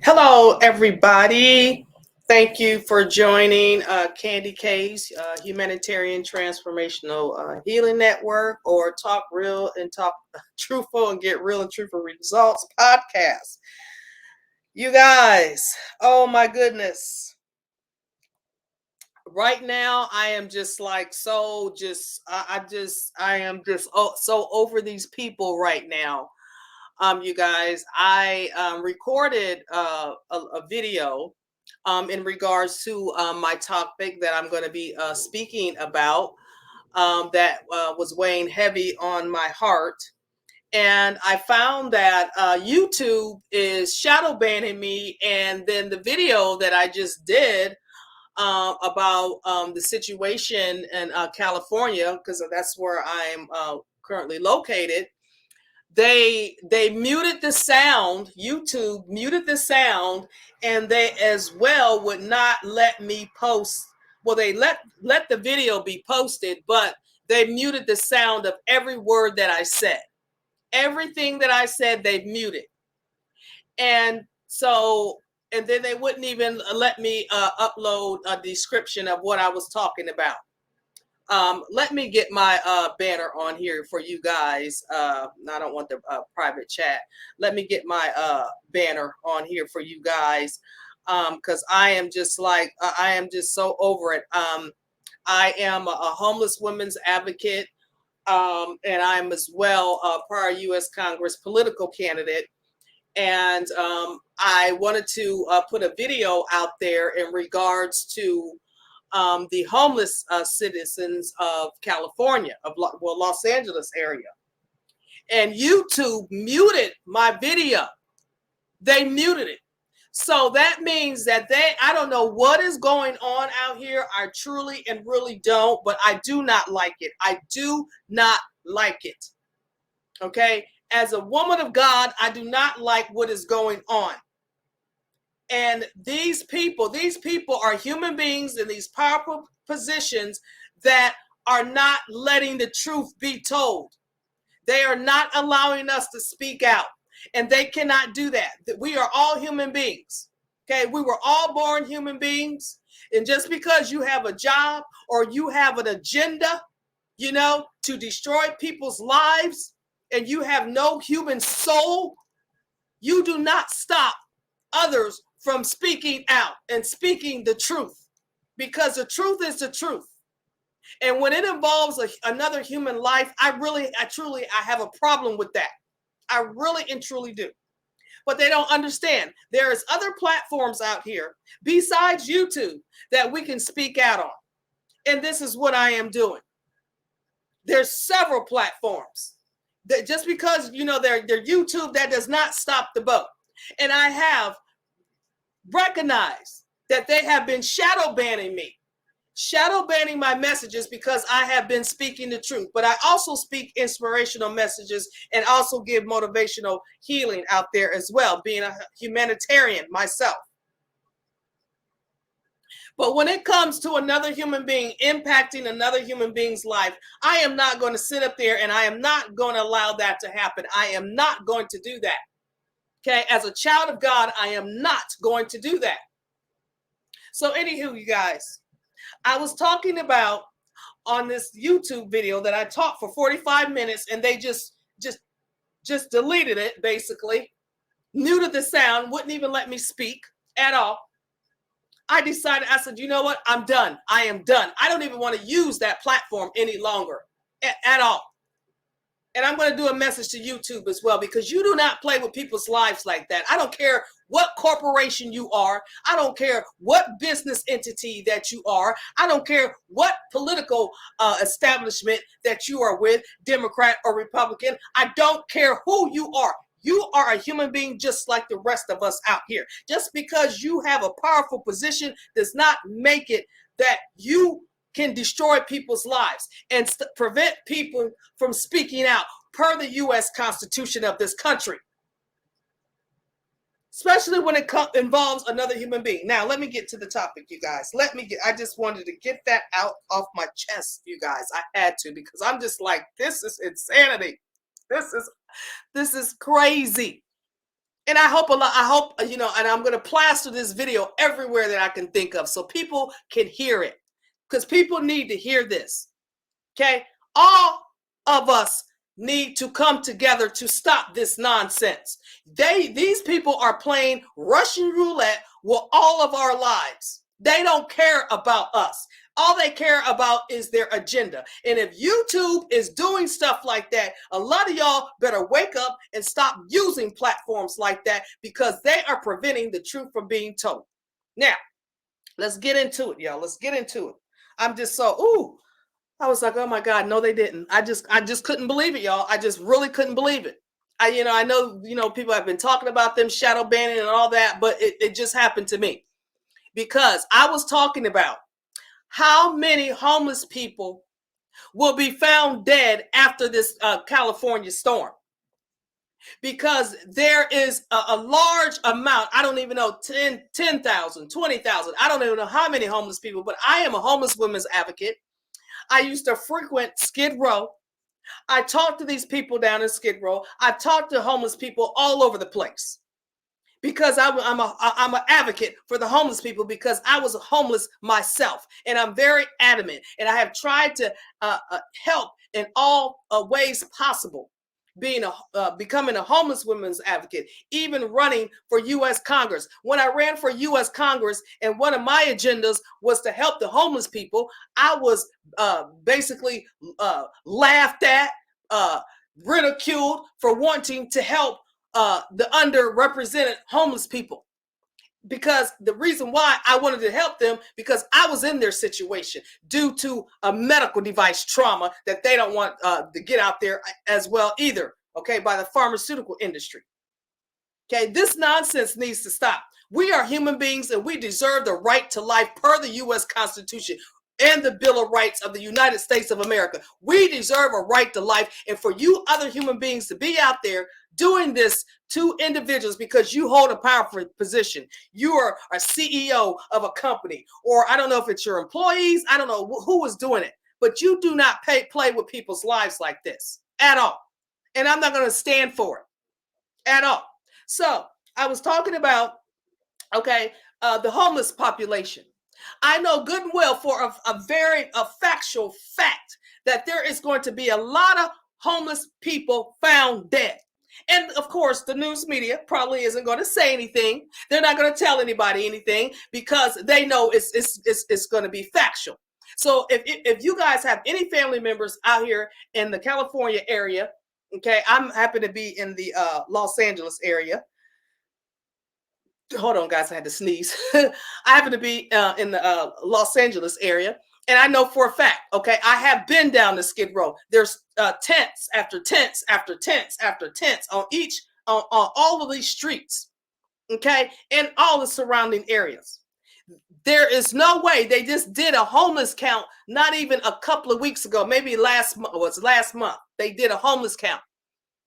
Hello, everybody. Thank you for joining Candy K's Humanitarian Transformational Healing Network, or Talk Real and Talk Truthful and Get Real and Truthful Results podcast. You guys, oh my goodness. Right now, I am just like so I am just so over these people right now. You guys, I recorded a video in regards to my topic that I'm going to be speaking about, that was weighing heavy on my heart. And I found that YouTube is shadow banning me. And then the video that I just did about the situation in California, because that's where I'm currently located, they muted the sound. YouTube muted the sound, and they as well would not let me post. Well, they let the video be posted, but they muted the sound of every word that I said. Everything that I said, they've muted. And so, and then they wouldn't even let me upload a description of what I was talking about. Let me get my banner on here for you guys. I don't want the private chat. Let me get my banner on here for you guys, because I am just like, I am just so over it. I am a homeless women's advocate, and I'm as well a prior U.S. Congress political candidate. And I wanted to put a video out there in regards to the homeless citizens of California, of Los Angeles area. And YouTube muted my video. They muted it. So that means that I don't know what is going on out here. I truly and really don't, but I do not like it. I do not like it. Okay? As a woman of God, I do not like what is going on. And these people are human beings in these powerful positions that are not letting the truth be told. They are not allowing us to speak out, and they cannot do that. We are all human beings. Okay, we were all born human beings, and just because you have a job or you have an agenda, to destroy people's lives, and you have no human soul, you do not stop others from speaking out and speaking the truth, because the truth is the truth. And when it involves another human life, I have a problem with that. I really and truly do. But they don't understand. There is other platforms out here besides YouTube that we can speak out on. And this is what I am doing. There's several platforms that just because, they're YouTube, that does not stop the boat. And I have recognized that they have been shadow banning me, shadow banning my messages, because I have been speaking the truth. But I also speak inspirational messages and also give motivational healing out there as well, being a humanitarian myself. But when it comes to another human being impacting another human being's life, I am not going to sit up there, and I am not going to allow that to happen. I am not going to do that. Okay, as a child of God, I am not going to do that. So anywho, you guys, I was talking about on this YouTube video that I talked for 45 minutes, and they just deleted it, basically, muted the sound, wouldn't even let me speak at all. I decided, I said, you know what? I'm done. I am done. I don't even want to use that platform any longer at all. And I'm going to do a message to YouTube as well, because you do not play with people's lives like that. I don't care what corporation you are. I don't care what business entity that you are. I don't care what political establishment that you are with, Democrat or Republican. I don't care who you are. You are a human being just like the rest of us out here. Just because you have a powerful position does not make it that you can destroy people's lives and prevent people from speaking out per the U.S. Constitution of this country, especially when it involves another human being. Now, let me get to the topic, you guys. I just wanted to get that out off my chest, you guys. I had to, because I'm just like, this is insanity. This is crazy. And I hope you know, and I'm going to plaster this video everywhere that I can think of so people can hear it, because people need to hear this. Okay. All of us need to come together to stop this nonsense. These people are playing Russian roulette with all of our lives. They don't care about us. All they care about is their agenda. And if YouTube is doing stuff like that, a lot of y'all better wake up and stop using platforms like that, because they are preventing the truth from being told. Now, let's get into it, y'all. Let's get into it. I'm just so, I was like, oh my God, no, they didn't. I just couldn't believe it, y'all. I just really couldn't believe it. I know, people have been talking about them shadow banning and all that, but it just happened to me, because I was talking about how many homeless people will be found dead after this California storm. Because there is a large amount, I don't even know, 10,000, 20,000. I don't even know how many homeless people, but I am a homeless women's advocate. I used to frequent Skid Row. I talked to these people down in Skid Row. I've talked to homeless people all over the place, because I'm an advocate for the homeless people, because I was homeless myself, and I'm very adamant, and I have tried to help in all ways possible, becoming a homeless women's advocate, even running for U.S. Congress. When I ran for U.S. Congress, and one of my agendas was to help the homeless people, I was basically laughed at, ridiculed for wanting to help the underrepresented homeless people, because the reason why I wanted to help them, because I was in their situation due to a medical device trauma that they don't want to get out there as well either, okay, by the pharmaceutical industry. Okay, this nonsense needs to stop. We are human beings, and we deserve the right to life per the U.S. Constitution and the Bill of Rights of the United States of America. We deserve a right to life, and for you other human beings to be out there doing this to individuals because you hold a powerful position. You are a CEO of a company, or I don't know if it's your employees, I don't know who is doing it, but you do not play with people's lives like this at all. And I'm not going to stand for it at all. So I was talking about, okay, the homeless population. I know good and well for a very factual fact that there is going to be a lot of homeless people found dead. And of course, the news media probably isn't going to say anything. They're not going to tell anybody anything, because they know it's going to be factual. So if you guys have any family members out here in the California area, okay, I'm happy to be in the Los Angeles area. Hold on, guys, I had to sneeze. I happen to be in the Los Angeles area, and I know for a fact, okay, I have been down to Skid Row. There's tents after tents after tents after tents on all of these streets, okay, and all the surrounding areas. There is no way. They just did a homeless count not even a couple of weeks ago, maybe last month. They did a homeless count,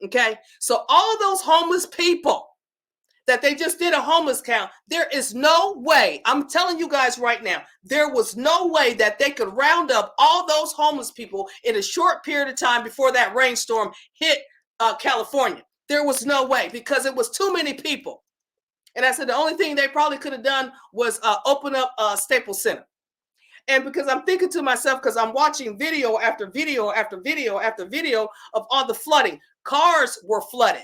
okay? So all of those homeless people that they just did a homeless count, there is no way, I'm telling you guys right now, there was no way that they could round up all those homeless people in a short period of time before that rainstorm hit California. There was no way, because it was too many people. And I said the only thing they probably could have done was open up Staples Center. And because I'm thinking to myself, because I'm watching video after video after video after video of all the flooding. Cars were flooded.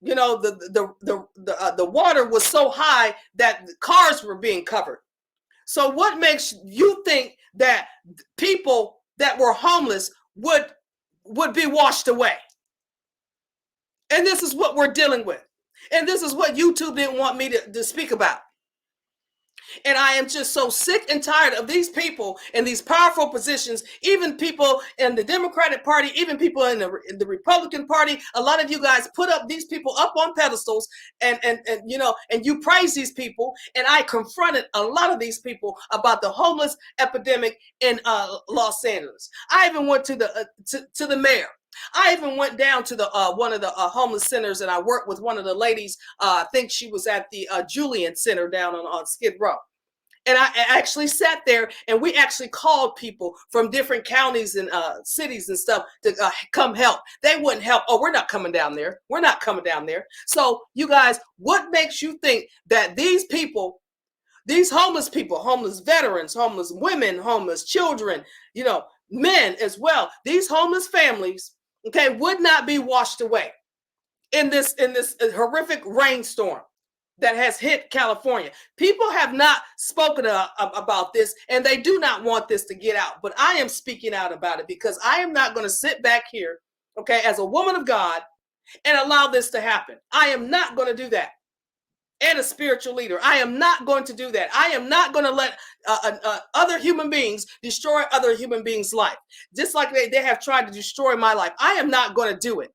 You know, the water was so high that the cars were being covered. So what makes you think that people that were homeless would be washed away? And this is what we're dealing with. And this is what YouTube didn't want me to speak about. And I am just so sick and tired of these people in these powerful positions, even people in the Democratic Party, even people in the Republican Party. A lot of you guys put up these people up on pedestals and you know, and you praise these people. And I confronted a lot of these people about the homeless epidemic in Los Angeles. I even went to the mayor. I even went down to the one of the homeless centers, and I worked with one of the ladies. I think she was at the Julian Center down on Skid Row. And I actually sat there and we actually called people from different counties and cities and stuff to come help. They wouldn't help. Oh, we're not coming down there. We're not coming down there. So you guys, what makes you think that these people, these homeless people, homeless veterans, homeless women, homeless children, you know, men as well, these homeless families, okay, would not be washed away in this horrific rainstorm that has hit California? People have not spoken about this, and they do not want this to get out. But I am speaking out about it because I am not going to sit back here, okay, as a woman of God and allow this to happen. I am not going to do that. And a spiritual leader, I am not going to do that. I am not going to let other human beings destroy other human beings' life, just like they have tried to destroy my life. I am not going to do it.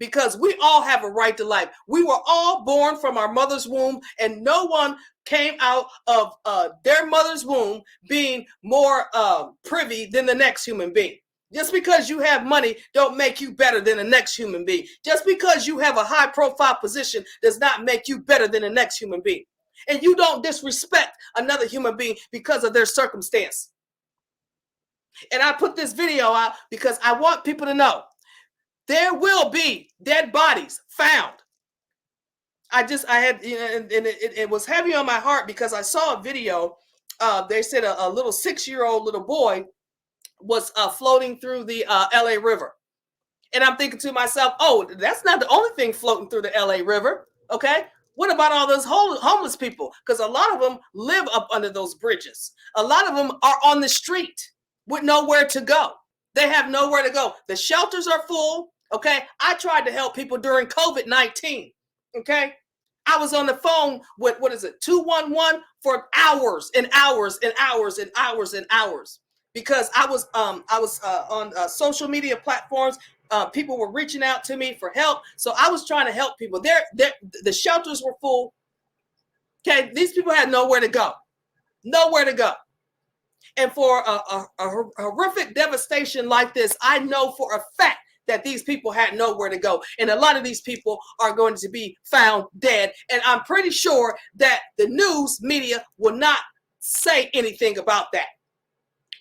Because we all have a right to life. We were all born from our mother's womb, and no one came out of their mother's womb being more privy than the next human being. Just because you have money don't make you better than the next human being. Just because you have a high profile position does not make you better than the next human being. And you don't disrespect another human being because of their circumstance. And I put this video out because I want people to know there will be dead bodies found. I had, you know, and it was heavy on my heart because I saw a video. They said a little 6-year-old little boy was floating through the LA River. And I'm thinking to myself, oh, that's not the only thing floating through the LA River. Okay. What about all those homeless people? Because a lot of them live up under those bridges. A lot of them are on the street with nowhere to go. They have nowhere to go. The shelters are full. Okay. I tried to help people during COVID-19. Okay. I was on the phone with, 211 for hours and hours and hours and hours and hours because I was on social media platforms. People were reaching out to me for help. So I was trying to help people. The shelters were full. Okay. These people had nowhere to go. Nowhere to go. And for a horrific devastation like this, I know for a fact that these people had nowhere to go. And a lot of these people are going to be found dead. And I'm pretty sure that the news media will not say anything about that.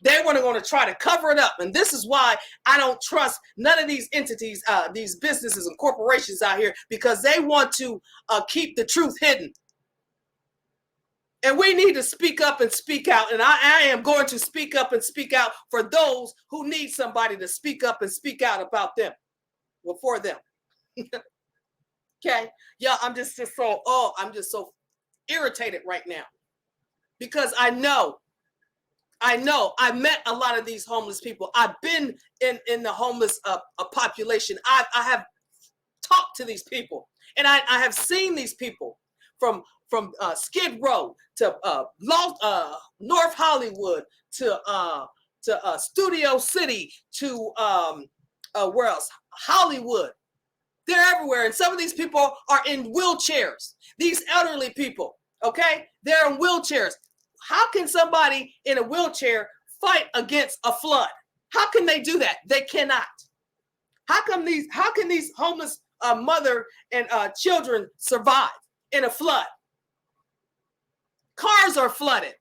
They were going to try to cover it up. And this is why I don't trust none of these entities, these businesses and corporations out here, because they want to keep the truth hidden. And we need to speak up and speak out. And I am going to speak up and speak out for those who need somebody to speak up and speak out about them. Well, for them. Okay. Yeah, I'm just so irritated right now. Because I met a lot of these homeless people. I've been in the homeless population. I have talked to these people. And I have seen these people from Skid Row to North Hollywood to Studio City to where else? Hollywood. They're everywhere. And some of these people are in wheelchairs. These elderly people, okay? They're in wheelchairs. How can somebody in a wheelchair fight against a flood? How can they do that? They cannot. How can these homeless mother and children survive in a flood? Cars are flooded.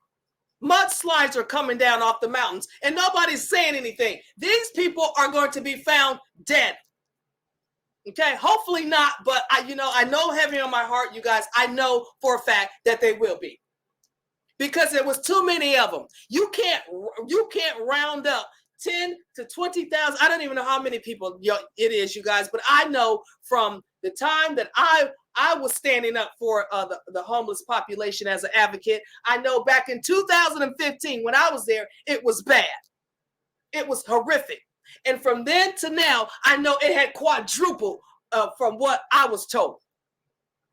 Mudslides are coming down off the mountains and nobody's saying anything. These people are going to be found dead. Okay, hopefully not, but I know heavy on my heart, you guys. I know for a fact that they will be. Because there was too many of them. You can't round up 10 to 20,000. I don't even know how many people it is, you guys, but I know from the time that I was standing up for the homeless population as an advocate. I know back in 2015 when I was there, it was bad. It was horrific. And from then to now, I know it had quadrupled from what I was told.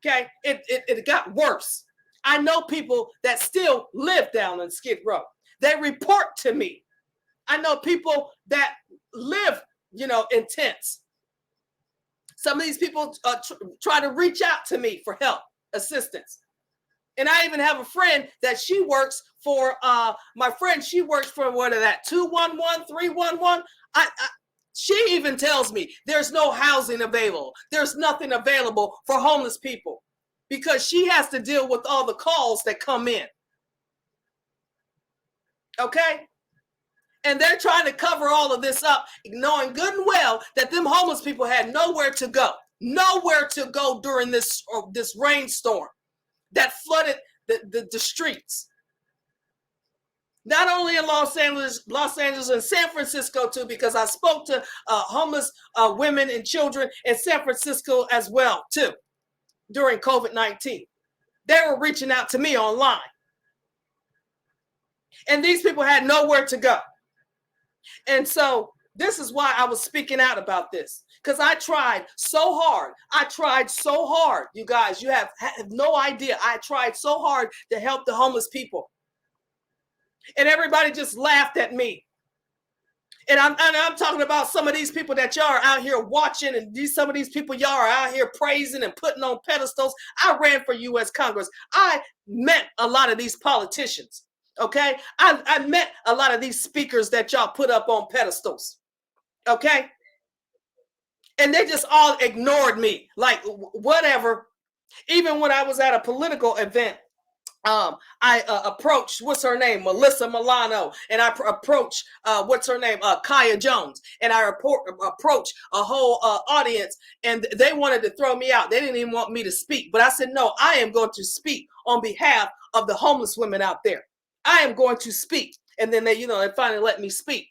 Okay, it got worse. I know people that still live down in Skid Row. They report to me. I know people that live, in tents. Some of these people try to reach out to me for help, assistance. And I even have a friend that she works for, she works for 211, 311. She even tells me there's no housing available. There's nothing available for homeless people because she has to deal with all the calls that come in. Okay? And they're trying to cover all of this up, knowing good and well that them homeless people had nowhere to go. Nowhere to go during this rainstorm that flooded the streets. Not only in Los Angeles and San Francisco too, because I spoke to homeless women and children in San Francisco as well too during COVID-19. They were reaching out to me online. And these people had nowhere to go. And so this is why I was speaking out about this, because I tried so hard. You guys. You have no idea. I tried so hard to help the homeless people. And everybody just laughed at me. And I'm talking about some of these people that y'all are out here watching, and some of these people y'all are out here praising and putting on pedestals. I ran for U.S. Congress. I met a lot of these politicians. Okay, I met a lot of these speakers that y'all put up on pedestals. Okay, and they just all ignored me, like whatever. Even when I was at a political event, I approached, what's her name, Melissa Milano, and I approached what's her name, Kaya Jones, and I approached a whole audience, and they wanted to throw me out. They didn't even want me to speak, but I said, no, I am going to speak on behalf of the homeless women out there. I am going to speak. And then they finally let me speak.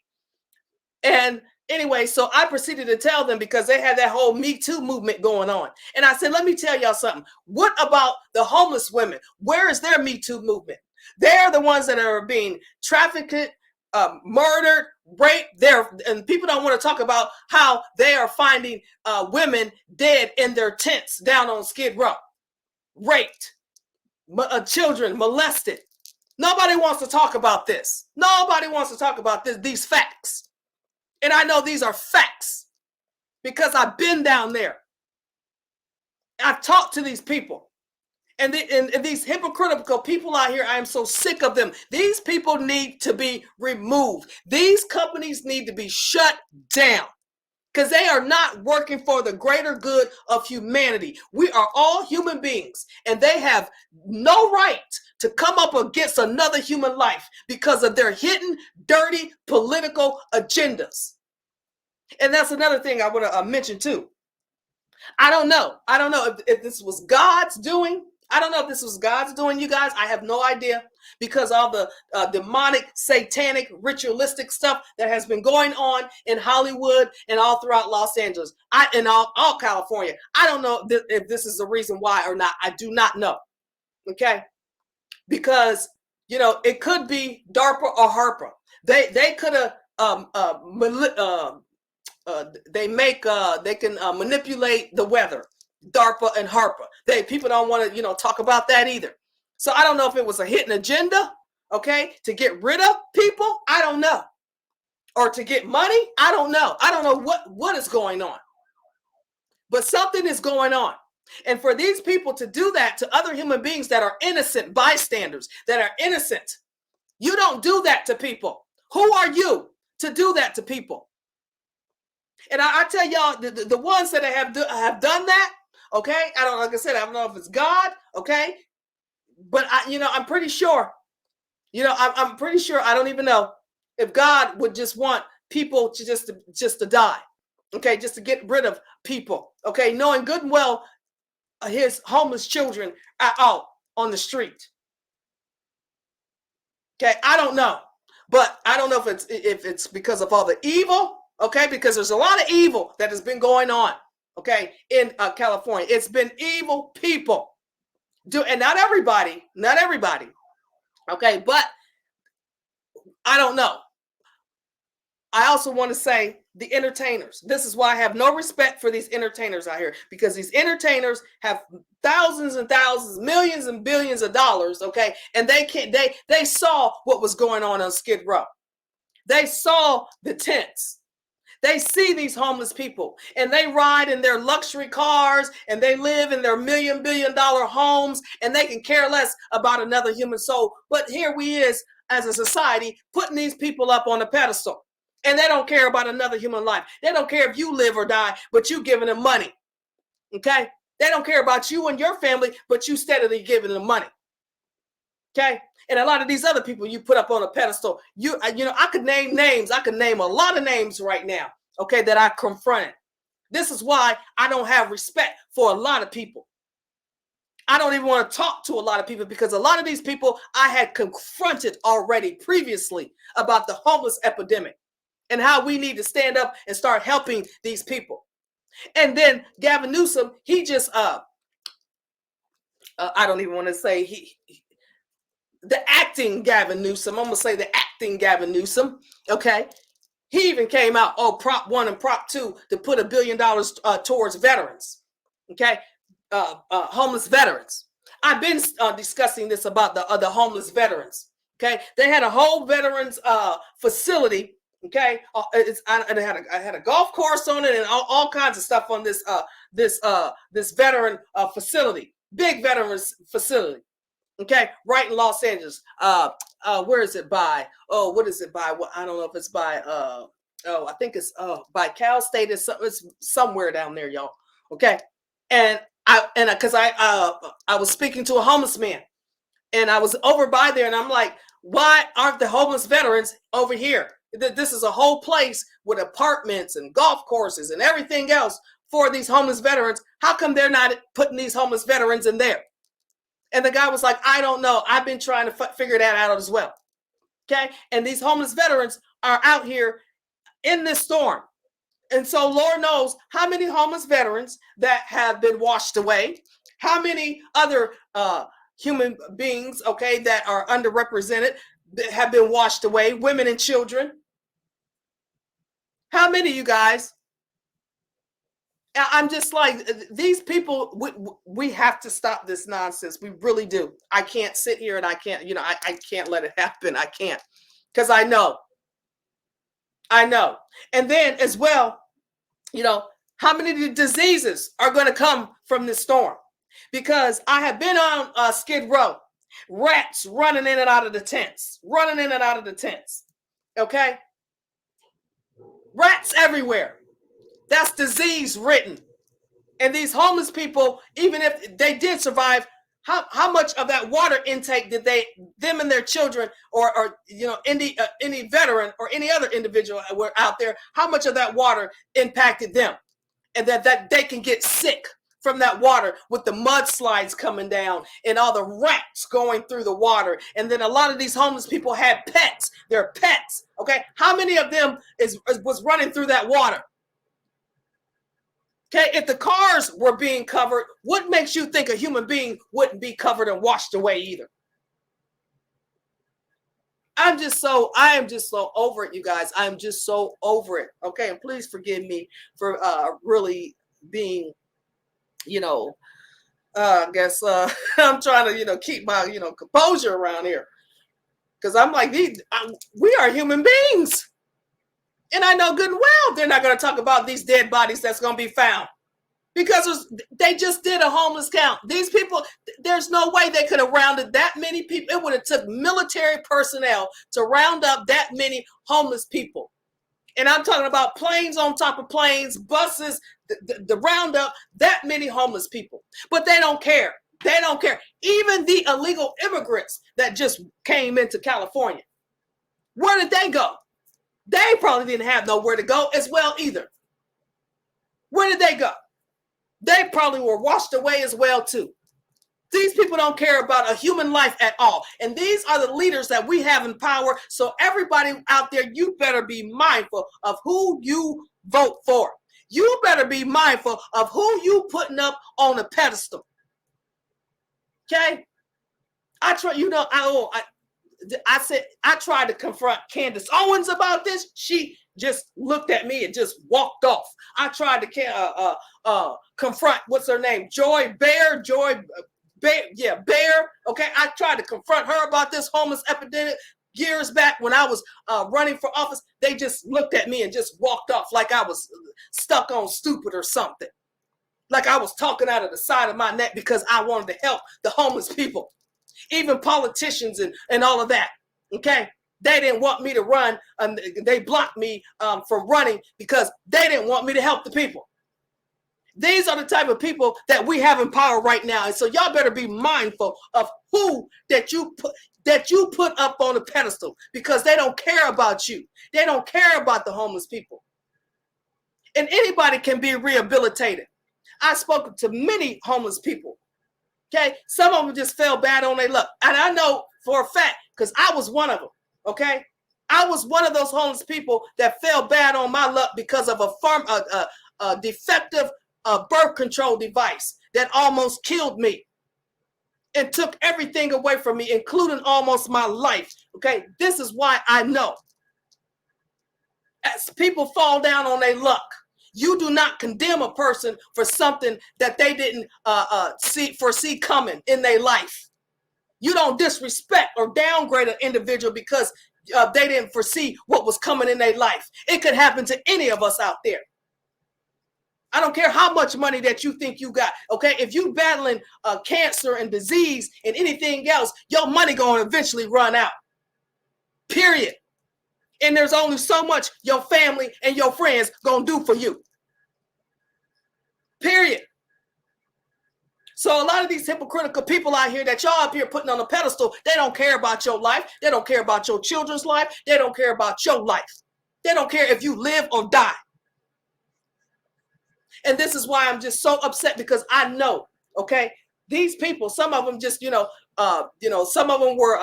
And anyway, so I proceeded to tell them, because they had that whole Me Too movement going on. And I said, let me tell y'all something. What about the homeless women? Where is their Me Too movement? They're the ones that are being trafficked, murdered, raped. And people don't want to talk about how they are finding women dead in their tents down on Skid Row, raped, children molested. Nobody wants to talk about this. Nobody wants to talk about these facts. And I know these are facts because I've been down there. I've talked to these people. And these hypocritical people out here, I am so sick of them. These people need to be removed. These companies need to be shut down, because they are not working for the greater good of humanity. We are all human beings, and they have no right to come up against another human life because of their hidden, dirty political agendas. And that's another thing I want to mention too. I don't know if this was God's doing. I don't know if this was God's doing, you guys. I have no idea, because all the demonic, satanic, ritualistic stuff that has been going on in Hollywood and all throughout Los Angeles, and all California. I don't know if this is the reason why or not. I do not know. Okay, because it could be DARPA or HARPA. They could have they can manipulate the weather. DARPA and HARPA. People don't want to, talk about that either. So I don't know if it was a hidden agenda, okay, to get rid of people. I don't know. Or to get money. I don't know. I don't know what is going on. But something is going on. And for these people to do that to other human beings that are innocent bystanders, that are innocent, you don't do that to people. Who are you to do that to people? And I tell y'all, the ones that have done that, okay, like I said, I don't know if it's God, okay, but I'm pretty sure, I'm pretty sure, I don't even know if God would just want people to just to die, okay, just to get rid of people, okay, knowing good and well his homeless children are out on the street. Okay, I don't know, but I don't know if it's because of all the evil. Okay, because there's a lot of evil that has been going on, okay, in California. It's been evil people. And not everybody, okay, but I don't know. I also want to say the entertainers. This is why I have no respect for these entertainers out here, because these entertainers have thousands and thousands, millions and billions of dollars, okay, and they saw what was going on Skid Row. They saw the tents. They see these homeless people, and they ride in their luxury cars, and they live in their $1 billion homes, and they can care less about another human soul. But here we is as a society putting these people up on a pedestal, and they don't care about another human life. They don't care if you live or die, but you giving them money. Okay? They don't care about you and your family, but you steadily giving them money. Okay? And a lot of these other people you put up on a pedestal, I could name names. I could name a lot of names right now, okay, that I confronted. This is why I don't have respect for a lot of people. I don't even want to talk to a lot of people because a lot of these people I had confronted already previously about the homeless epidemic and how we need to stand up and start helping these people. And then Gavin Newsom, he just, I don't even want to say the acting Gavin Newsom, I'm going to say the acting Gavin Newsom, okay? He even came out, Prop 1 and Prop 2 to put $1 billion towards veterans, okay? Homeless veterans. I've been discussing this about the homeless veterans, okay? They had a whole veterans facility, okay? I had a golf course on it and all kinds of stuff on this veteran facility, big veterans facility, okay? Right in Los Angeles. Where is it by? What is it by? Well, I don't know if it's by. I think it's by Cal State. It's somewhere down there, y'all. Okay, and I was speaking to a homeless man, and I was over by there, and I'm like, why aren't the homeless veterans over here? This is a whole place with apartments and golf courses and everything else for these homeless veterans. How come they're not putting these homeless veterans in there? And the guy was like, I don't know. I've been trying to figure that out as well. Okay. And these homeless veterans are out here in this storm. And so Lord knows how many homeless veterans that have been washed away, how many other human beings, okay, that are underrepresented that have been washed away, women and children. How many, you guys? I'm just like, these people, we have to stop this nonsense. We really do. I can't sit here and I can't, I can't let it happen. I can't, because I know. And then as well, how many diseases are going to come from this storm? Because I have been on Skid Row, rats running in and out of the tents, okay? Rats everywhere. That's disease written. And these homeless people, even if they did survive, how much of that water intake did them and their children or any veteran or any other individual were out there, how much of that water impacted them? And that they can get sick from that water with the mudslides coming down and all the rats going through the water. And then a lot of these homeless people had pets. They're pets, okay? How many of them was running through that water? Okay, if the cars were being covered, what makes you think a human being wouldn't be covered and washed away either? I am just so over it, you guys. I'm just so over it. Okay, and please forgive me for really being, I guess I'm trying to, keep my, composure around here. Because I'm like, we are human beings. And I know good and well they're not going to talk about these dead bodies that's going to be found. Because they just did a homeless count. These people, there's no way they could have rounded that many people. It would have took military personnel to round up that many homeless people. And I'm talking about planes on top of planes, buses, the round up that many homeless people. But they don't care. They don't care. Even the illegal immigrants that just came into California, where did they go? They probably didn't have nowhere to go as well either. Where did they go? They probably were washed away as well too. These people don't care about a human life at all. And these are the leaders that we have in power. So everybody out there, you better be mindful of who you vote for. You better be mindful of who you putting up on a pedestal. Okay? I tried to confront Candace Owens about this. She just looked at me and just walked off. I tried to confront, what's her name? Bear. Okay, I tried to confront her about this homeless epidemic years back when I was running for office. They just looked at me and just walked off like I was stuck on stupid or something. Like I was talking out of the side of my neck because I wanted to help the homeless people. Even politicians and all of that, okay? They didn't want me to run. They blocked me from running because they didn't want me to help the people. These are the type of people that we have in power right now. And so y'all better be mindful of who that you put. that you put up on a pedestal because they don't care about you. They don't care about the homeless people. And anybody can be rehabilitated. I spoke to many homeless people. Okay, some of them just fell bad on their luck. And I know for a fact, because I was one of them. Okay, I was one of those homeless people that fell bad on my luck because of a defective birth control device that almost killed me and took everything away from me, including almost my life. Okay, this is why I know. As people fall down on their luck, you do not condemn a person for something that they didn't foresee coming in their life. You don't disrespect or downgrade an individual because they didn't foresee what was coming in their life. It could happen to any of us out there. I don't care how much money that you think you got. Okay, if you battling cancer and disease and anything else, your money going to eventually run out. Period. And there's only so much your family and your friends gonna do for you. Period. So a lot of these hypocritical people out here that y'all up here putting on a pedestal, they don't care about your life. They don't care about your children's life. They don't care about your life. They don't care if you live or die. And this is why I'm just so upset, because I know, okay, these people, some of them just, some of them were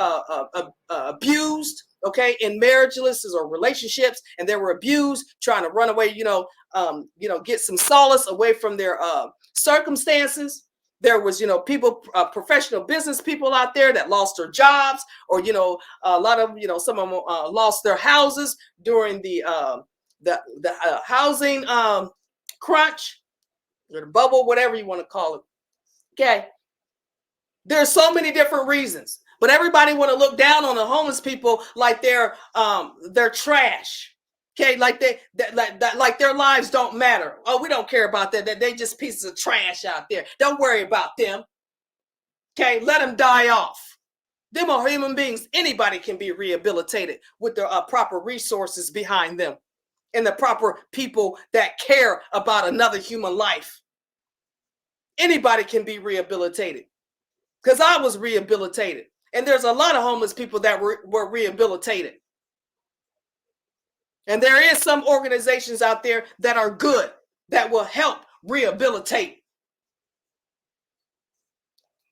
abused, okay, in marriages or relationships, and they were abused, trying to run away, get some solace away from their circumstances. There was, people, professional business people out there that lost their jobs, or, a lot of, some of them lost their houses during the housing crunch, or the bubble, whatever you want to call it. Okay. There's so many different reasons, but everybody want to look down on the homeless people like they're trash. Okay, like like their lives don't matter. Oh, we don't care about that. That they just pieces of trash out there. Don't worry about them. Okay, let them die off. Them are human beings. Anybody can be rehabilitated with the proper resources behind them and the proper people that care about another human life. Anybody can be rehabilitated, because I was rehabilitated, and there's a lot of homeless people that were rehabilitated. And there is some organizations out there that are good, that will help rehabilitate.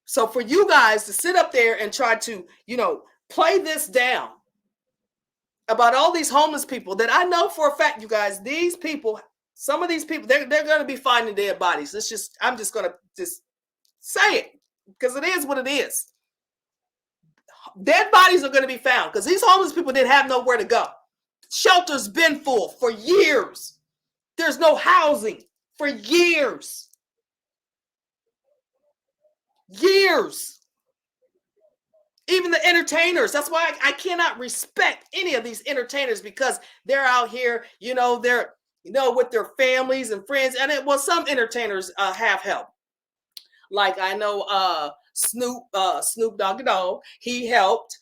So for you guys to sit up there and try to, play this down about all these homeless people that I know for a fact, you guys, these people, some of these people, they're going to be finding dead bodies. I'm just going to just say it, because it is what it is. Dead bodies are going to be found, because these homeless people didn't have nowhere to go. Shelters been full for years. There's no housing for years. Years. Even the entertainers. That's why I cannot respect any of these entertainers, because they're out here, they're, with their families and friends. And some entertainers have help. Like I know Snoop Doggy Dogg, he helped.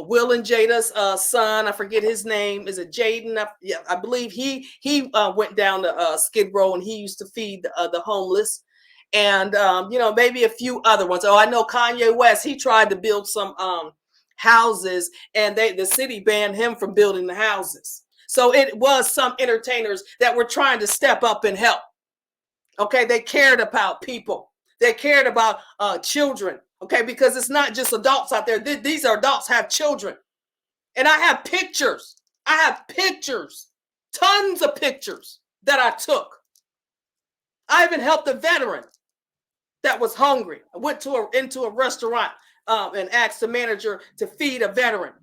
Will and Jada's son, I forget his name. Is it Jaden? I believe he went down to Skid Row, and he used to feed the homeless, and maybe a few other ones. Oh, I know Kanye West. He tried to build some houses, and the city banned him from building the houses. So it was some entertainers that were trying to step up and help. Okay, they cared about people. They cared about children. Okay, because it's not just adults out there. These are adults, have children. And I have pictures. Tons of pictures that I took. I even helped a veteran that was hungry. I went into a restaurant and asked the manager to feed a veteran.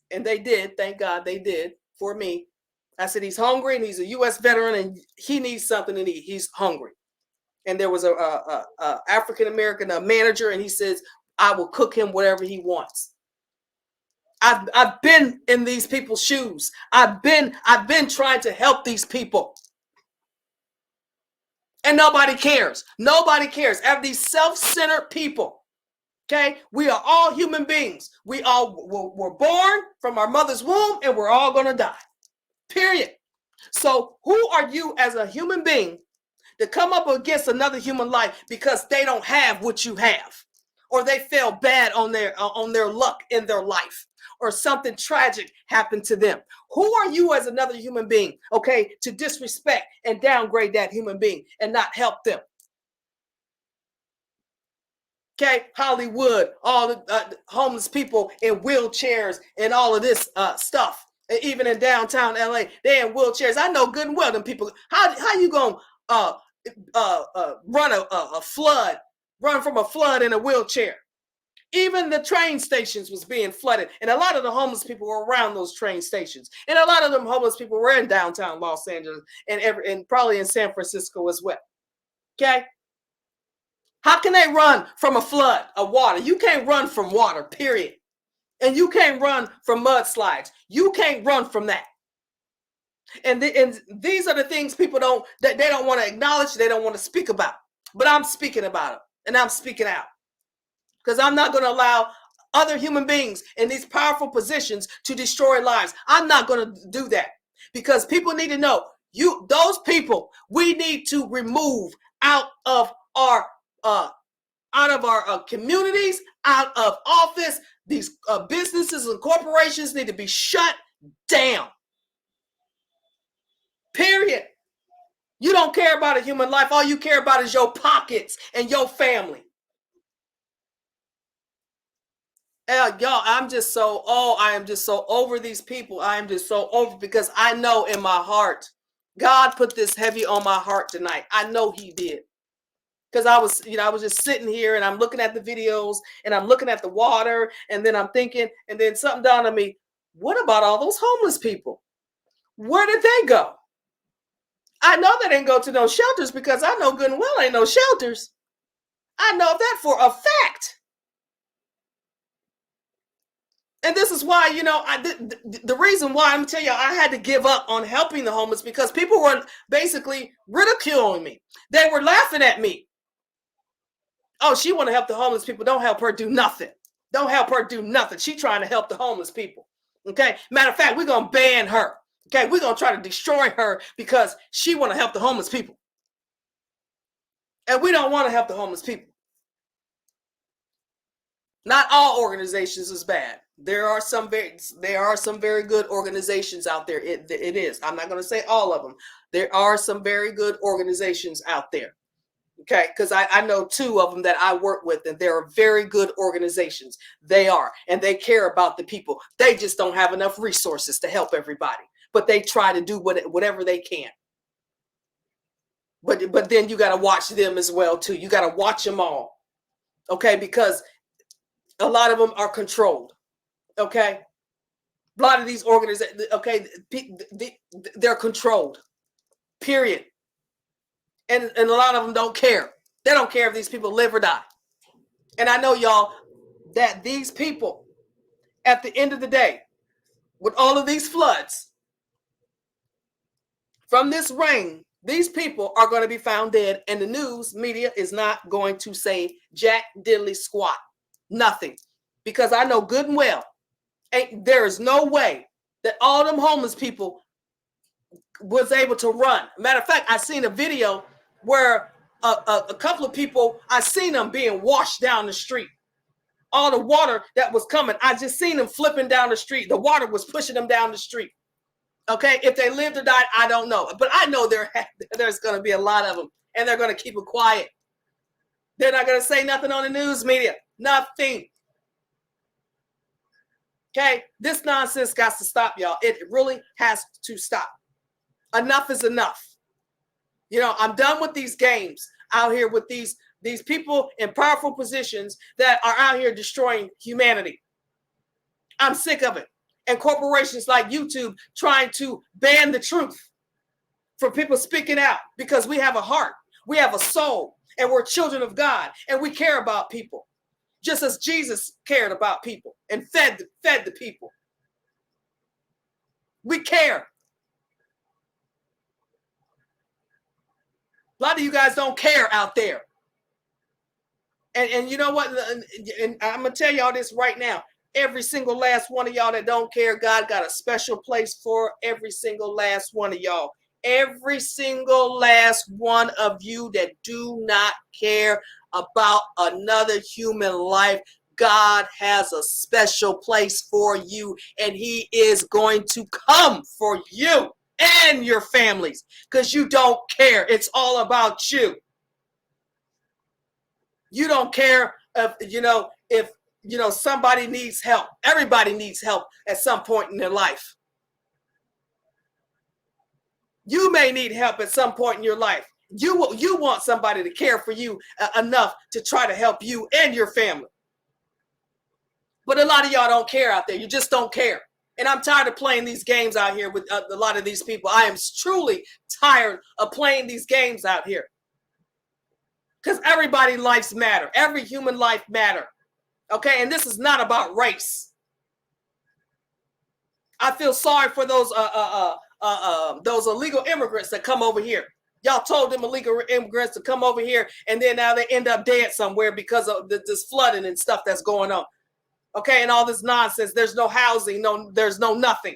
And they did. Thank God they did for me. I said, he's hungry, and he's a U.S. veteran, and he needs something to eat. He's hungry. And there was a African-American manager, and he says, I will cook him whatever he wants. I've been in these people's shoes. I've been trying to help these people. And nobody cares. Nobody cares. Of these self-centered people. Okay? We are all human beings. We all were born from our mother's womb, and we're all going to die. Period. So who are you as a human being to come up against another human life because they don't have what you have? or they fell bad on their luck in their life, or something tragic happened to them. Who are you as another human being, okay, to disrespect and downgrade that human being and not help them? Okay, Hollywood, all the homeless people in wheelchairs and all of this stuff. Even in downtown LA, they in wheelchairs. I know good and well them people. How you gonna run a flood, run from a flood in a wheelchair? Even the train stations was being flooded, and a lot of the homeless people were around those train stations, and a lot of them homeless people were in downtown Los Angeles and probably in San Francisco as well. Okay. How can they run from a flood of water? You can't run from water, period. And you can't run from mudslides. You can't run from that. And these are the things people they don't want to acknowledge. They don't want to speak about. But I'm speaking about it, and I'm speaking out, because I'm not going to allow other human beings in these powerful positions to destroy lives. I'm not going to do that, because people need to know those people we need to remove out of our communities, out of office. These businesses and corporations need to be shut down. Period. You don't care about a human life. All you care about is your pockets and your family. Y'all, I am just so over these people. I am just so over, because I know in my heart, God put this heavy on my heart tonight. I know he did. Because I was just sitting here and I'm looking at the videos and I'm looking at the water, and then I'm thinking, and then something dawned on me. What about all those homeless people? Where did they go? I know they didn't go to no shelters, because I know good and well ain't no shelters. I know that for a fact. And this is why, the reason why I'm telling you I had to give up on helping the homeless, because people were basically ridiculing me. They were laughing at me. Oh, she want to help the homeless people. Don't help her do nothing. Don't help her do nothing. She trying to help the homeless people. Okay. Matter of fact, we're going to ban her. Okay. We're going to try to destroy her because she want to help the homeless people. And we don't want to help the homeless people. Not all organizations is bad. There are some very good organizations out there. It is. I'm not going to say all of them. There are some very good organizations out there. Okay, because I know two of them that I work with, and they're very good organizations. They are, and they care about the people. They just don't have enough resources to help everybody, but they try to do whatever they can. But then you got to watch them as well too. You got to watch them all, okay? Because a lot of them are controlled. Okay, a lot of these organizations, okay, they're controlled. Period. And a lot of them don't care. They don't care if these people live or die. And I know, y'all, that these people, at the end of the day, with all of these floods, from this rain, these people are going to be found dead. And the news media is not going to say jack diddly squat. Nothing. Because I know good and well, there is no way that all them homeless people was able to run. Matter of fact, I seen a video where a couple of people, I seen them being washed down the street. All the water that was coming, I just seen them flipping down the street. The water was pushing them down the street. Okay, if they lived or died, I don't know. But I know there's going to be a lot of them, and they're going to keep it quiet. They're not going to say nothing on the news media. Nothing. Okay, this nonsense got to stop, y'all. It really has to stop. Enough is enough. I'm done with these games out here with these people in powerful positions that are out here destroying humanity. I'm sick of it. And corporations like YouTube trying to ban the truth for people speaking out, because we have a heart, we have a soul, and we're children of God, and we care about people, just as Jesus cared about people and fed the people. We care. A lot of you guys don't care out there. And you know what? And I'm going to tell y'all this right now. Every single last one of y'all that don't care, God got a special place for every single last one of y'all. Every single last one of you that do not care about another human life. God has a special place for you, and he is going to come for you and your families because you don't care. It's all about you. You don't care if somebody needs help. Everybody needs help at some point in their life. You may need help at some point in your life. You want somebody to care for you enough to try to help you and your family. But a lot of y'all don't care out there. You just don't care. And I'm tired of playing these games out here with a lot of these people. I am truly tired of playing these games out here. Because everybody's lives matter. Every human life matter. Okay, and this is not about race. I feel sorry for those illegal immigrants that come over here. Y'all told them illegal immigrants to come over here, and then now they end up dead somewhere because of this flooding and stuff that's going on. Okay, and all this nonsense. There's no housing, there's no nothing.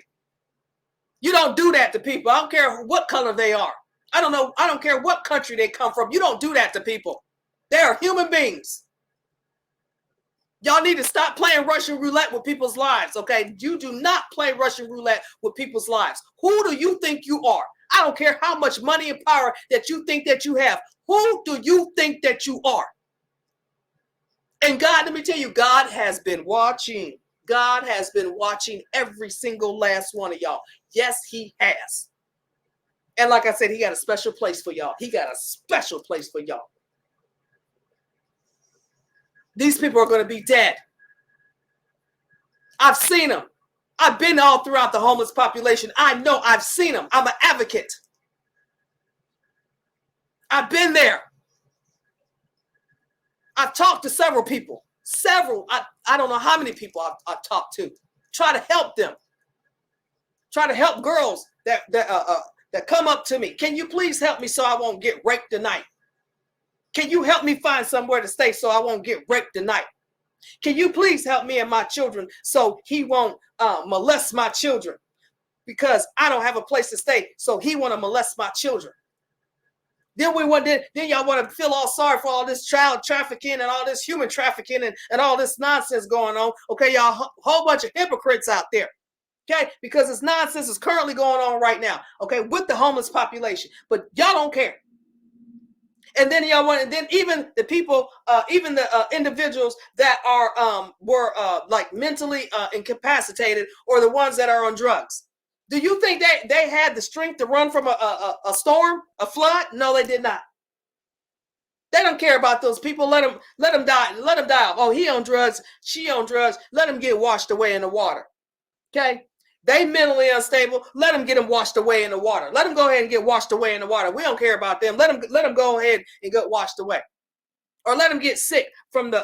You don't do that to people. I don't care what color they are. I don't care what country they come from. You don't do that to people. They are human beings. Y'all need to stop playing Russian roulette with people's lives, okay? You do not play Russian roulette with people's lives. Who do you think you are? I don't care how much money and power that you think that you have. Who do you think that you are? And God, let me tell you, God has been watching. God has been watching every single last one of y'all. Yes, he has. And like I said, he got a special place for y'all. He got a special place for y'all. These people are going to be dead. I've seen them. I've been all throughout the homeless population. I know I've seen them. I'm an advocate. I've been there. I've talked to several people. I don't know how many people I've talked to. Try to help them. Try to help girls that come up to me. Can you please help me so I won't get raped tonight? Can you help me find somewhere to stay so I won't get raped tonight? Can you please help me and my children so he won't molest my children? Because I don't have a place to stay, so he want to molest my children. Then y'all want to feel all sorry for all this child trafficking and all this human trafficking and all this nonsense going on. Okay, y'all, whole bunch of hypocrites out there. Okay, because this nonsense is currently going on right now. Okay, with the homeless population, but y'all don't care. And then even the people, even the individuals that were like mentally incapacitated, or the ones that are on drugs. Do you think they had the strength to run from a storm, a flood? No, they did not. They don't care about those people. Let them die. Let them die. Oh, he on drugs. She on drugs. Let them get washed away in the water. Okay. They mentally unstable. Let them get them washed away in the water. Let them go ahead and get washed away in the water. We don't care about them. Let them go ahead and get washed away, or let them get sick from the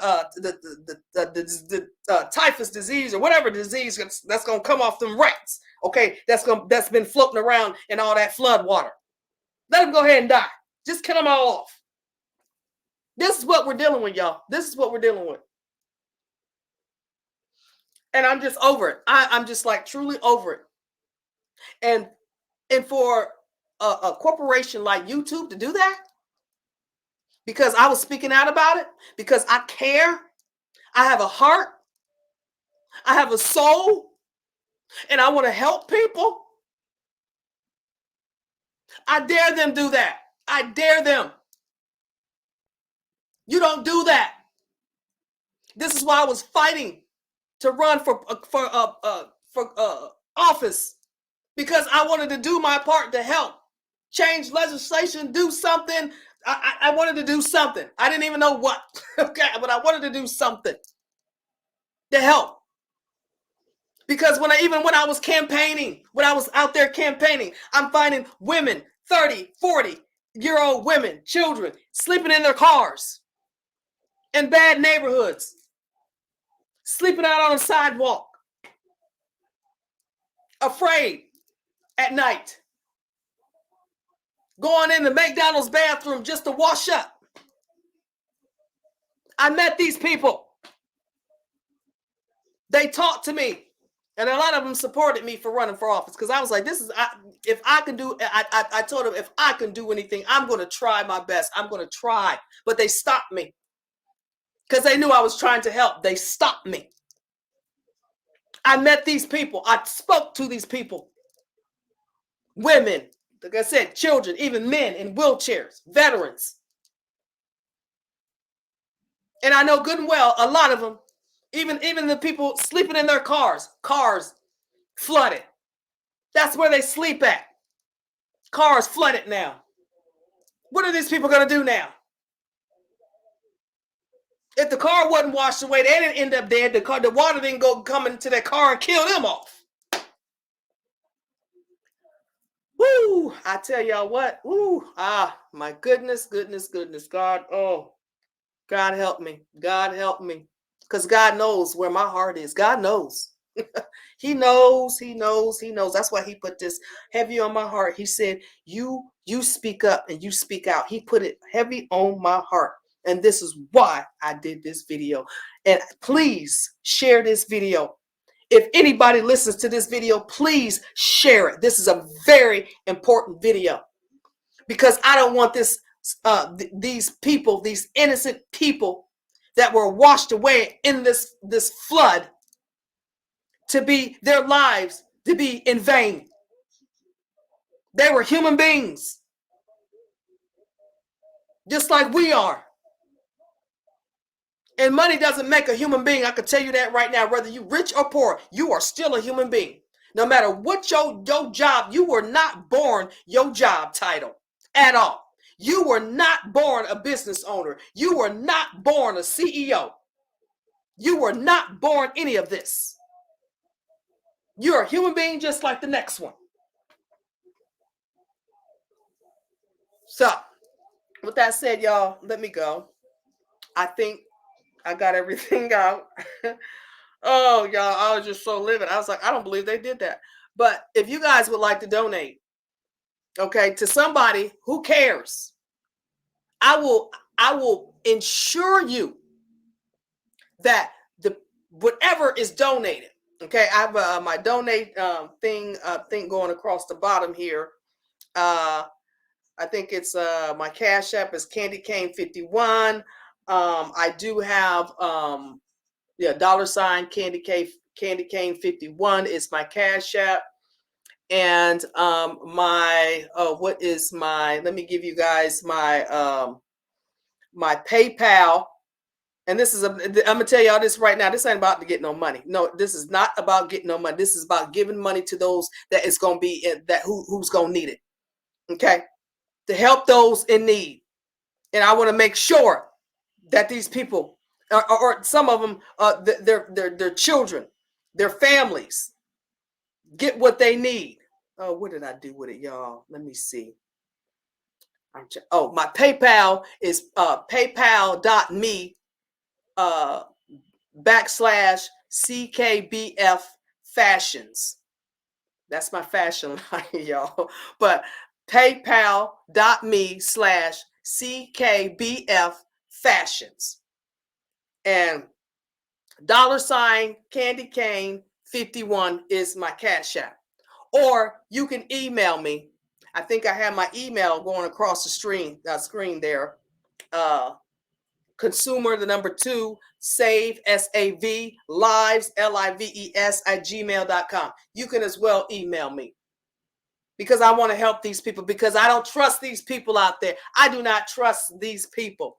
typhus disease or whatever disease that's gonna come off them rats. Okay, that's been floating around in all that flood water. Let them go ahead and die. Just kill them all off. This is what we're dealing with, y'all. This is what we're dealing with. And I'm just over it. I'm just like truly over it. And for a corporation like YouTube to do that, because I was speaking out about it, because I care, I have a heart, I have a soul, and I want to help people. I dare them do that. I dare them. You don't do that. This is why I was fighting to run for office, because I wanted to do my part to help change legislation, do something. I wanted to do something. I didn't even know what, okay, but I wanted to do something to help. Because when I was campaigning, when I was out there campaigning, I'm finding women, 30, 40-year-old women, children, sleeping in their cars in bad neighborhoods, sleeping out on the sidewalk, afraid at night, going in the McDonald's bathroom just to wash up. I met these people. They talked to me. And a lot of them supported me for running for office, because I was like, if I can do, I told them, if I can do anything, I'm going to try my best. I'm going to try. But they stopped me. because they knew I was trying to help. They stopped me. I met these people. I spoke to these people. Women, like I said, children, even men in wheelchairs, veterans. And I know good and well, a lot of them, even the people sleeping in their cars flooded. That's where they sleep at. Cars flooded now. What are these people going to do now? If the car wasn't washed away, they didn't end up dead. The water didn't come into their car and kill them off. Woo! I tell y'all what. Woo! My goodness. God, oh, God help me. God help me. Because God knows where my heart is. God knows. He knows. That's why he put this heavy on my heart. He said, you speak up and you speak out. He put it heavy on my heart. And this is why I did this video. And please share this video. If anybody listens to this video, please share it. This is a very important video because I don't want these people, these innocent people that were washed away in this flood, to be their lives to be in vain. They were human beings, just like we are. And money doesn't make a human being. I can tell you that right now. Whether you rich or poor, you are still a human being. No matter what your job, you were not born your job title at all. You were not born a business owner. You were not born a CEO. You were not born any of this. You're a human being just like the next one. So, with that said, y'all, let me go. I think I got everything out. Oh, y'all, I was just so livid. I was like, I don't believe they did that. But if you guys would like to donate, okay, to somebody who cares, I will ensure you that whatever is donated, okay, I have my donate thing going across the bottom here. I think it's my Cash App is Candy Cane 51. I do have $ Candy Cane 51 is my Cash App. And what is my, let me give you guys my my PayPal. And this is I'm gonna tell y'all this right now. This ain't about to get no money. No, this is not about getting no money. This is about giving money to those that it's gonna be who's gonna need it. Okay, to help those in need. And I want to make sure that these people, or some of them, their children, their families, get what they need. Oh, what did I do with it, y'all? Let me see. Oh, my PayPal is paypal.me /CKBF fashions. That's my fashion line, y'all. But paypal.me /CKBF fashions. And $ Candy Cane 51 is my Cash App. Or you can email me. I think I have my email going across the screen there. Consumer, the number 2, save, SAV, lives, LIVES @gmail.com. You can as well email me because I want to help these people, because I don't trust these people out there. I do not trust these people.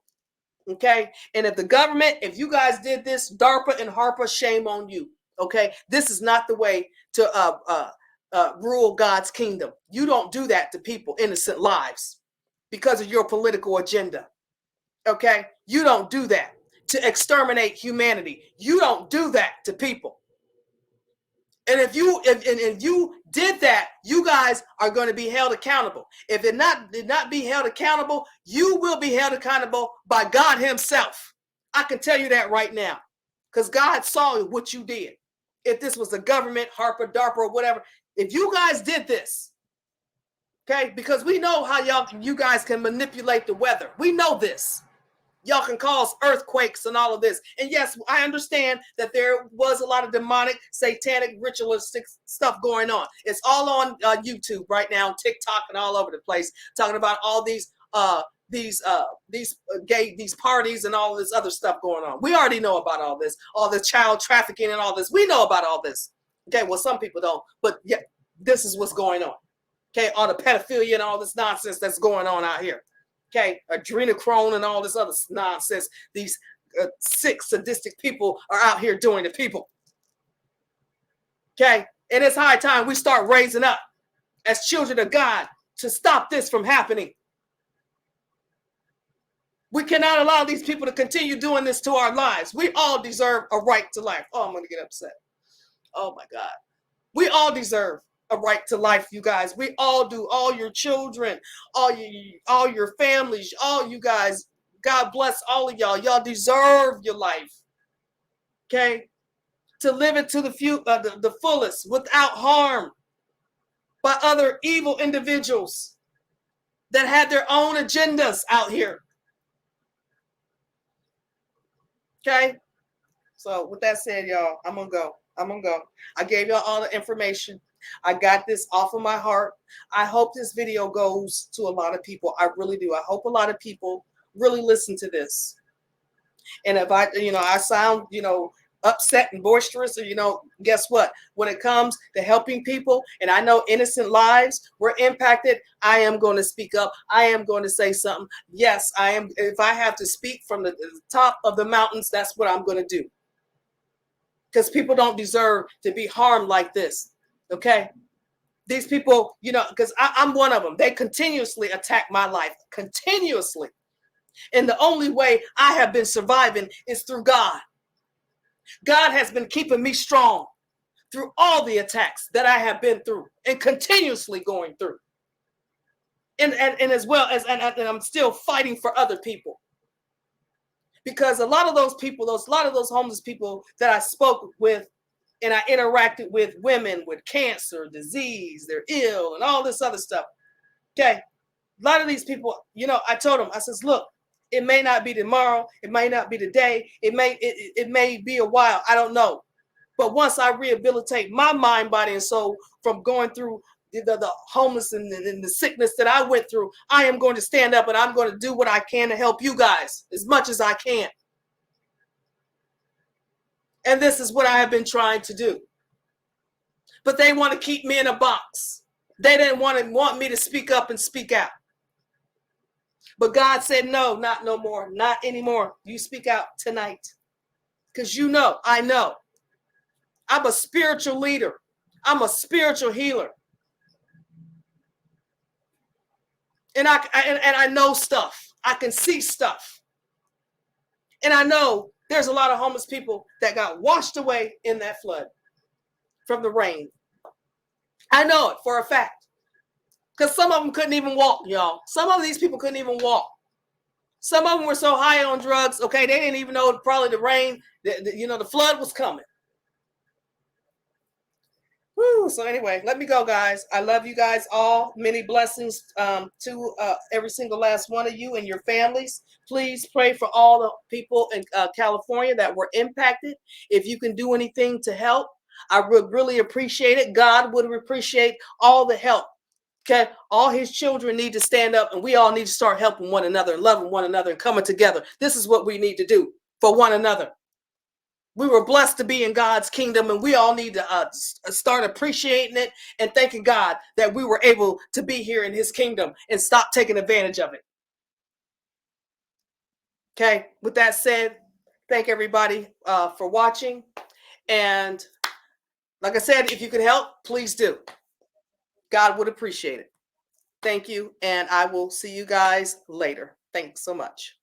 Okay. And if the government, if you guys did this, DARPA and HARPA, shame on you. Okay. This is not the way to rule God's kingdom. You don't do that to people, innocent lives, because of your political agenda. Okay. You don't do that to exterminate humanity. You don't do that to people. And if you did that, you guys are going to be held accountable. If it did not be held accountable, you will be held accountable by God himself. I can tell you that right now, because God saw what you did. If this was the government, HARPA, DARPA, or whatever, if you guys did this, okay, because we know how you guys can manipulate the weather. We know this. Y'all can cause earthquakes and all of this. And yes, I understand that there was a lot of demonic, satanic, ritualistic stuff going on. It's all on YouTube right now, TikTok and all over the place, talking about all these these parties and all this other stuff going on. We already know about all the child trafficking and all this. We know about all this. Okay, well, some people don't, but yeah, this is what's going on. Okay, all the pedophilia and all this nonsense that's going on out here. Okay, adrenochrome and all this other nonsense. These sick, sadistic people are out here doing to people. Okay, and it's high time we start raising up as children of God to stop this from happening. We cannot allow these people to continue doing this to our lives. We all deserve a right to life. Oh, I'm going to get upset. Oh, my God. We all deserve a right to life, you guys. We all do. All your children, all your families, all you guys. God bless all of y'all. Y'all deserve your life. Okay? To live it to the fullest without harm by other evil individuals that had their own agendas out here. Okay? So with that said, y'all, I'm going to go. I gave y'all all the information. I got this off of my heart. I hope this video goes to a lot of people. I really do. I hope a lot of people really listen to this. And if I sound, upset and boisterous, or, guess what? When it comes to helping people, and I know innocent lives were impacted, I am going to speak up. I am going to say something. Yes, I am. If I have to speak from the top of the mountains, that's what I'm going to do. Because people don't deserve to be harmed like this. Okay? These people, because I'm one of them. They continuously attack my life. Continuously. And the only way I have been surviving is through God. God has been keeping me strong through all the attacks that I have been through and continuously going through. And as well as, and I'm still fighting for other people. Because a lot of those people, a lot of those homeless people that I spoke with and I interacted with, women with cancer, disease, they're ill and all this other stuff. Okay. A lot of these people, I told them, I says, look, it may not be tomorrow. It may not be today. It may be a while. I don't know. But once I rehabilitate my mind, body, and soul from going through the homeless and the sickness that I went through, I am going to stand up and I'm going to do what I can to help you guys as much as I can. And this is what I have been trying to do. But they want to keep me in a box. They didn't want me to speak up and speak out. But God said, no, not no more, not anymore. You speak out tonight. Because I know. I'm a spiritual leader. I'm a spiritual healer. And I know stuff. I can see stuff. And I know there's a lot of homeless people that got washed away in that flood from the rain. I know it for a fact. Because some of them couldn't even walk, y'all. Some of these people couldn't even walk. Some of them were so high on drugs, okay, they didn't even know probably the rain, the flood was coming. Woo, so anyway, let me go, guys. I love you guys all. Many blessings to every single last one of you and your families. Please pray for all the people in California that were impacted. If you can do anything to help, I would really appreciate it. God would appreciate all the help. Okay, all his children need to stand up, and we all need to start helping one another and loving one another and coming together. This is what we need to do for one another. We were blessed to be in God's kingdom, and we all need to start appreciating it and thanking God that we were able to be here in his kingdom and stop taking advantage of it. Okay, with that said, thank everybody for watching. And like I said, if you could help, please do. God would appreciate it. Thank you. And I will see you guys later. Thanks so much.